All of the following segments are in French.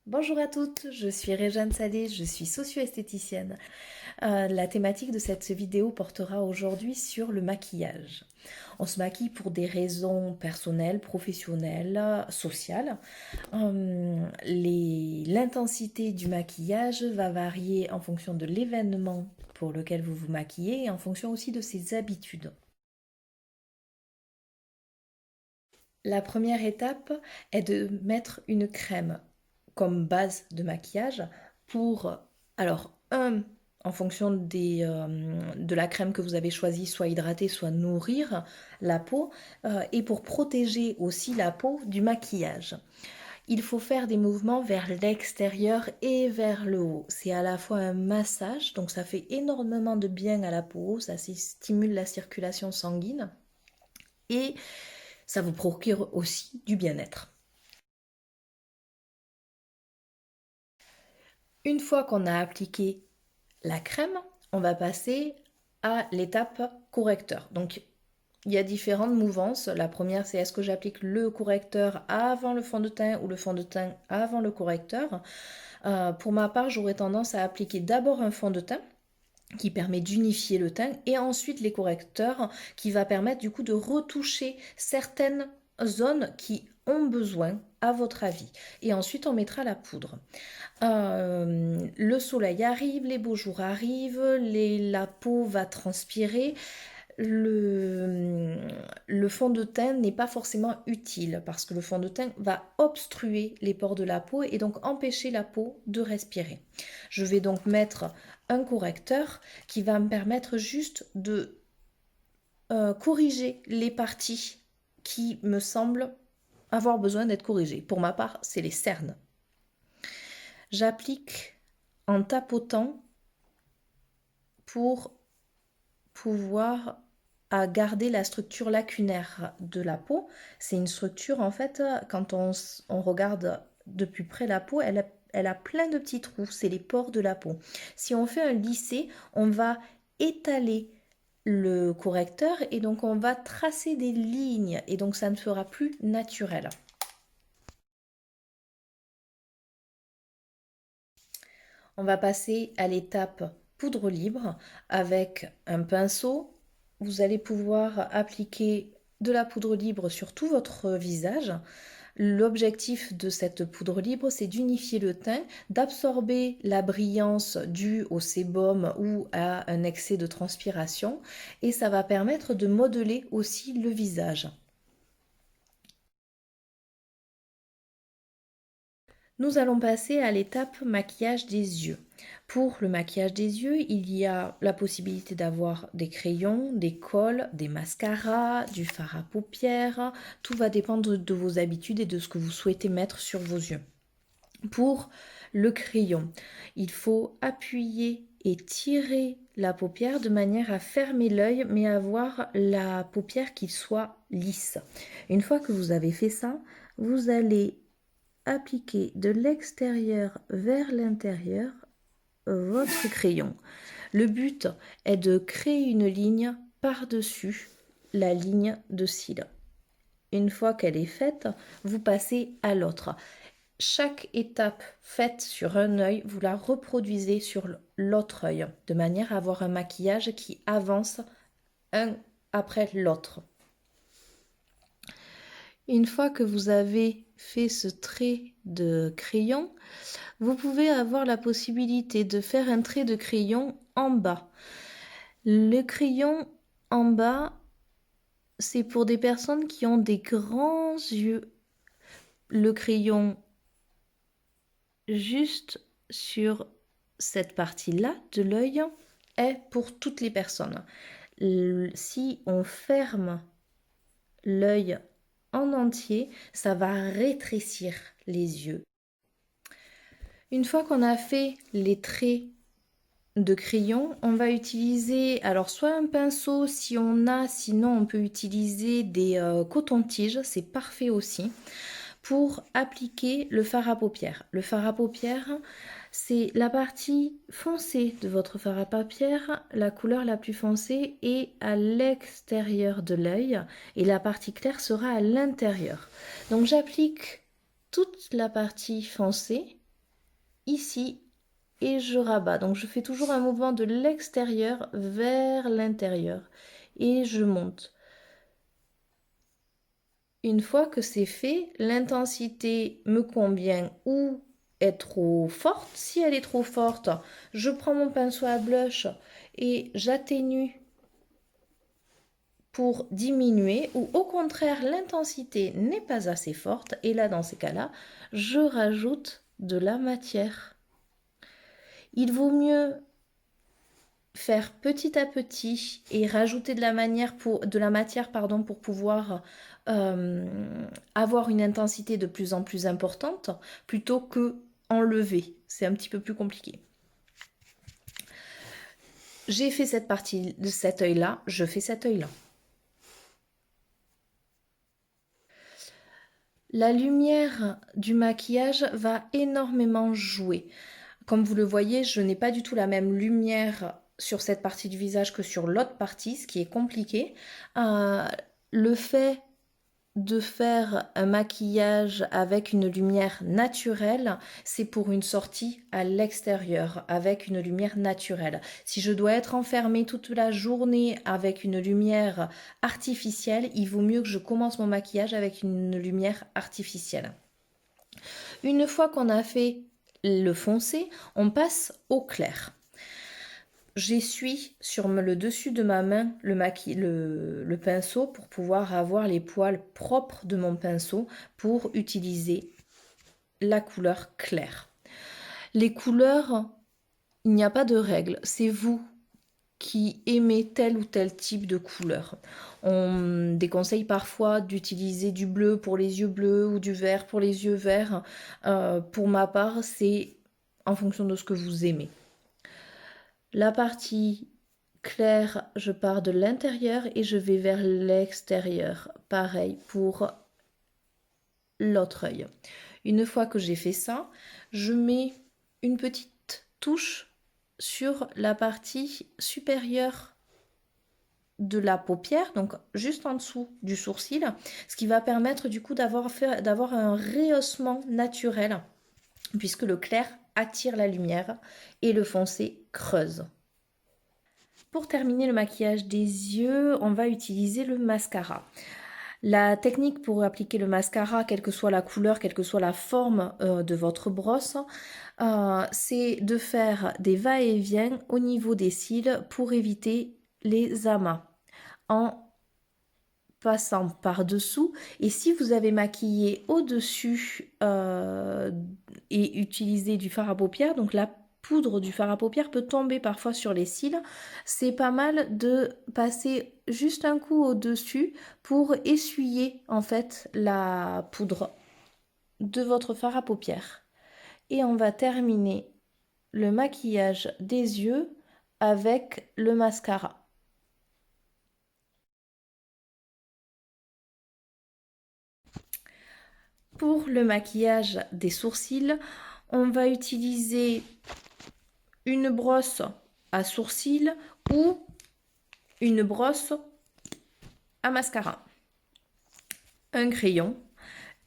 Bonjour à toutes, je suis Réjeanne Salé, je suis socio-esthéticienne. La thématique de cette vidéo portera aujourd'hui sur le maquillage. On se maquille pour des raisons personnelles, professionnelles, sociales. L'intensité du maquillage va varier en fonction de l'événement pour lequel vous vous maquillez et en fonction aussi de ses habitudes. La première étape est de mettre une crème comme base de maquillage pour, alors, en fonction de la crème que vous avez choisie, soit hydrater, soit nourrir la peau, et pour protéger aussi la peau du maquillage. Il faut faire des mouvements vers l'extérieur et vers le haut. C'est à la fois un massage, donc ça fait énormément de bien à la peau, ça stimule la circulation sanguine et ça vous procure aussi du bien-être. Une fois qu'on a appliqué la crème, on va passer à l'étape correcteur. Donc, il y a différentes mouvances. La première, c'est est-ce que j'applique le correcteur avant le fond de teint ou le fond de teint avant le correcteur. Pour ma part, j'aurais tendance à appliquer d'abord un fond de teint qui permet d'unifier le teint et ensuite les correcteurs qui va permettre du coup de retoucher certaines zones qui ont besoin à votre avis. Et ensuite, on mettra la poudre. Le soleil arrive, les beaux jours arrivent, la peau va transpirer. Le fond de teint n'est pas forcément utile parce que le fond de teint va obstruer les pores de la peau et donc empêcher la peau de respirer. Je vais donc mettre un correcteur qui va me permettre juste de corriger les parties qui me semblent avoir besoin d'être corrigées. Pour ma part, c'est les cernes. J'applique en tapotant pour pouvoir garder la structure lacunaire de la peau. C'est une structure, en fait, quand on regarde de plus près la peau, elle a plein de petits trous, c'est les pores de la peau. Si on fait un lissé, on va étaler le correcteur et donc on va tracer des lignes et donc ça ne fera plus naturel. On va passer à l'étape poudre libre avec un pinceau. Vous allez pouvoir appliquer de la poudre libre sur tout votre visage. L'objectif de cette poudre libre, c'est d'unifier le teint, d'absorber la brillance due au sébum ou à un excès de transpiration et ça va permettre de modeler aussi le visage. Nous allons passer à l'étape maquillage des yeux. Pour le maquillage des yeux, il y a la possibilité d'avoir des crayons, des cols, des mascaras, du fard à paupières. Tout va dépendre de vos habitudes et de ce que vous souhaitez mettre sur vos yeux. Pour le crayon, il faut appuyer et tirer la paupière de manière à fermer l'œil mais avoir la paupière qui soit lisse. Une fois que vous avez fait ça, vous allez appliquer de l'extérieur vers l'intérieur votre crayon. Le but est de créer une ligne par-dessus la ligne de cils. Une fois qu'elle est faite, vous passez à l'autre. Chaque étape faite sur un œil, vous la reproduisez sur l'autre œil, de manière à avoir un maquillage qui avance un après l'autre. Une fois que vous avez fait ce trait de crayon, vous pouvez avoir la possibilité de faire un trait de crayon en bas. Le crayon en bas, c'est pour des personnes qui ont des grands yeux. Le crayon juste sur cette partie-là de l'œil est pour toutes les personnes. Si on ferme l'œil en entier, ça va rétrécir les yeux. Une fois qu'on a fait les traits de crayon, on va utiliser alors soit un pinceau si on a, sinon on peut utiliser des cotons-tiges, c'est parfait aussi, pour appliquer le fard à paupières. Le fard à paupières, c'est la partie foncée de votre fard à paupières, la couleur la plus foncée est à l'extérieur de l'œil et la partie claire sera à l'intérieur. Donc j'applique toute la partie foncée ici et je rabats. Donc je fais toujours un mouvement de l'extérieur vers l'intérieur et je monte. Une fois que c'est fait, l'intensité me convient ou est trop forte. Si elle est trop forte, je prends mon pinceau à blush et j'atténue pour diminuer, ou au contraire l'intensité n'est pas assez forte et là dans ces cas-là, je rajoute de la matière. Il vaut mieux faire petit à petit et rajouter de la matière pour pouvoir avoir une intensité de plus en plus importante plutôt que enlever. C'est un petit peu plus compliqué. J'ai fait cette partie de cet œil-là, je fais cet œil-là. La lumière du maquillage va énormément jouer. Comme vous le voyez, je n'ai pas du tout la même lumière sur cette partie du visage que sur l'autre partie, ce qui est compliqué. Le fait de faire un maquillage avec une lumière naturelle, c'est pour une sortie à l'extérieur avec une lumière naturelle. Si je dois être enfermée toute la journée avec une lumière artificielle, il vaut mieux que je commence mon maquillage avec une lumière artificielle. Une fois qu'on a fait le foncé, on passe au clair. J'essuie sur le dessus de ma main le pinceau pour pouvoir avoir les poils propres de mon pinceau pour utiliser la couleur claire. Les couleurs, il n'y a pas de règle, c'est vous qui aimez tel ou tel type de couleur. On déconseille parfois d'utiliser du bleu pour les yeux bleus ou du vert pour les yeux verts. Pour ma part, c'est en fonction de ce que vous aimez. La partie claire, je pars de l'intérieur et je vais vers l'extérieur. Pareil pour l'autre œil. Une fois que j'ai fait ça, je mets une petite touche sur la partie supérieure de la paupière, donc juste en dessous du sourcil, ce qui va permettre du coup d'avoir un rehaussement naturel, puisque le clair attire la lumière et le foncé creuse. Pour terminer le maquillage des yeux, on va utiliser le mascara. La technique pour appliquer le mascara, quelle que soit la couleur, quelle que soit la forme de votre brosse, c'est de faire des va-et-vient au niveau des cils pour éviter les amas en passant par-dessous. Et si vous avez maquillé au-dessus et utilisé du fard à paupières, donc la poudre du fard à paupières peut tomber parfois sur les cils, c'est pas mal de passer juste un coup au-dessus pour essuyer en fait la poudre de votre fard à paupières. Et on va terminer le maquillage des yeux avec le mascara. Pour le maquillage des sourcils, on va utiliser une brosse à sourcils ou une brosse à mascara, un crayon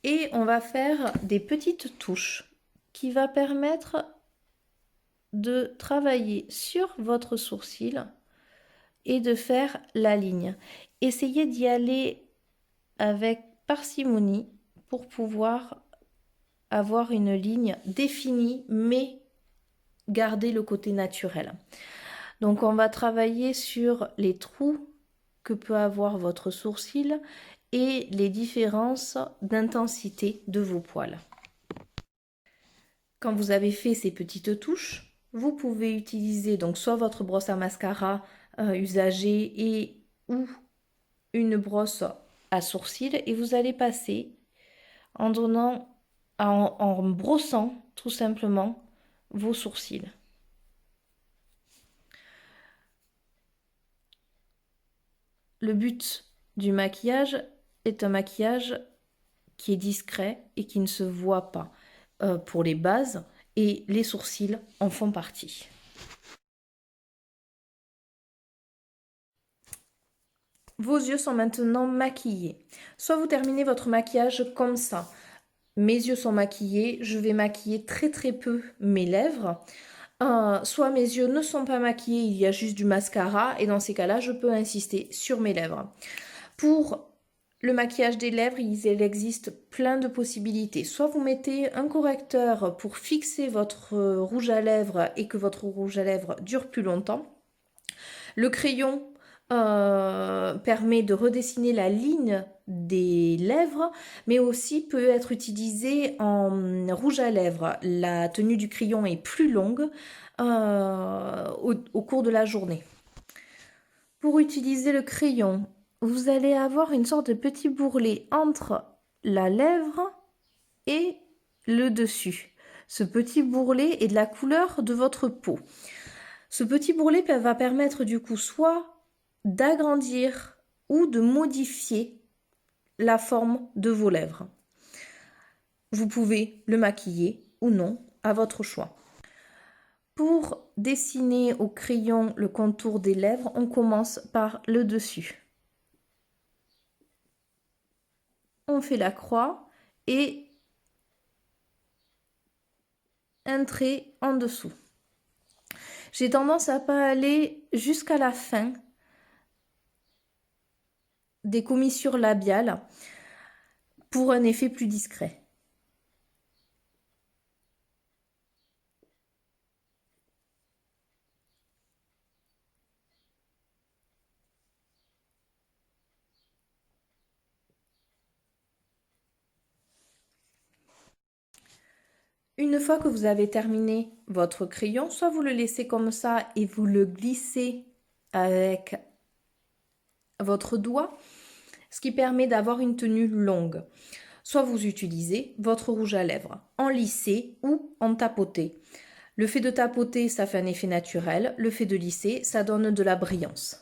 et on va faire des petites touches qui va permettre de travailler sur votre sourcil et de faire la ligne. Essayez d'y aller avec parcimonie pour pouvoir avoir une ligne définie mais garder le côté naturel. Donc on va travailler sur les trous que peut avoir votre sourcil et les différences d'intensité de vos poils. Quand vous avez fait ces petites touches, vous pouvez utiliser donc soit votre brosse à mascara usagée et ou une brosse à sourcils et vous allez passer en brossant tout simplement vos sourcils. Le but du maquillage est un maquillage qui est discret et qui ne se voit pas pour les bases et les sourcils en font partie. Vos yeux sont maintenant maquillés. Soit vous terminez votre maquillage comme ça, mes yeux sont maquillés, je vais maquiller très très peu mes lèvres. Soit mes yeux ne sont pas maquillés, il y a juste du mascara et dans ces cas-là, je peux insister sur mes lèvres. Pour le maquillage des lèvres, il existe plein de possibilités. Soit vous mettez un correcteur pour fixer votre rouge à lèvres et que votre rouge à lèvres dure plus longtemps. Le crayon permet de redessiner la ligne des lèvres, mais aussi peut être utilisé en rouge à lèvres. La tenue du crayon est plus longue au cours de la journée. Pour utiliser le crayon, vous allez avoir une sorte de petit bourrelet entre la lèvre et le dessus. Ce petit bourrelet est de la couleur de votre peau. Ce petit bourrelet va permettre du coup soit d'agrandir ou de modifier la forme de vos lèvres. Vous pouvez le maquiller ou non, à votre choix. Pour dessiner au crayon le contour des lèvres, on commence par le dessus. On fait la croix et un trait en dessous. J'ai tendance à pas aller jusqu'à la fin des commissures labiales pour un effet plus discret. Une fois que vous avez terminé votre crayon, soit vous le laissez comme ça et vous le glissez avec votre doigt, ce qui permet d'avoir une tenue longue. Soit vous utilisez votre rouge à lèvres en lissé ou en tapoté. Le fait de tapoter, ça fait un effet naturel. Le fait de lisser, ça donne de la brillance.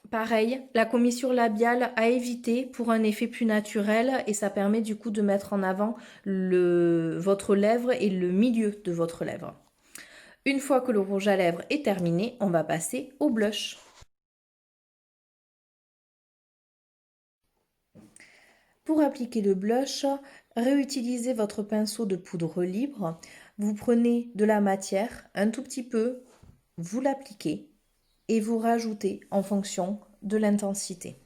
Pareil, la commissure labiale à éviter pour un effet plus naturel et ça permet du coup de mettre en avant votre lèvre et le milieu de votre lèvre. Une fois que le rouge à lèvres est terminé, on va passer au blush. Pour appliquer le blush, réutilisez votre pinceau de poudre libre. Vous prenez de la matière, un tout petit peu, vous l'appliquez et vous rajoutez en fonction de l'intensité.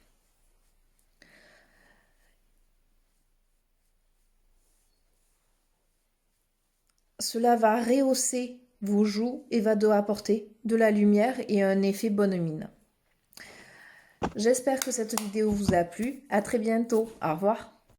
Cela va rehausser vos joues et va apporter de la lumière et un effet bonne mine. J'espère que cette vidéo vous a plu. À très bientôt. Au revoir.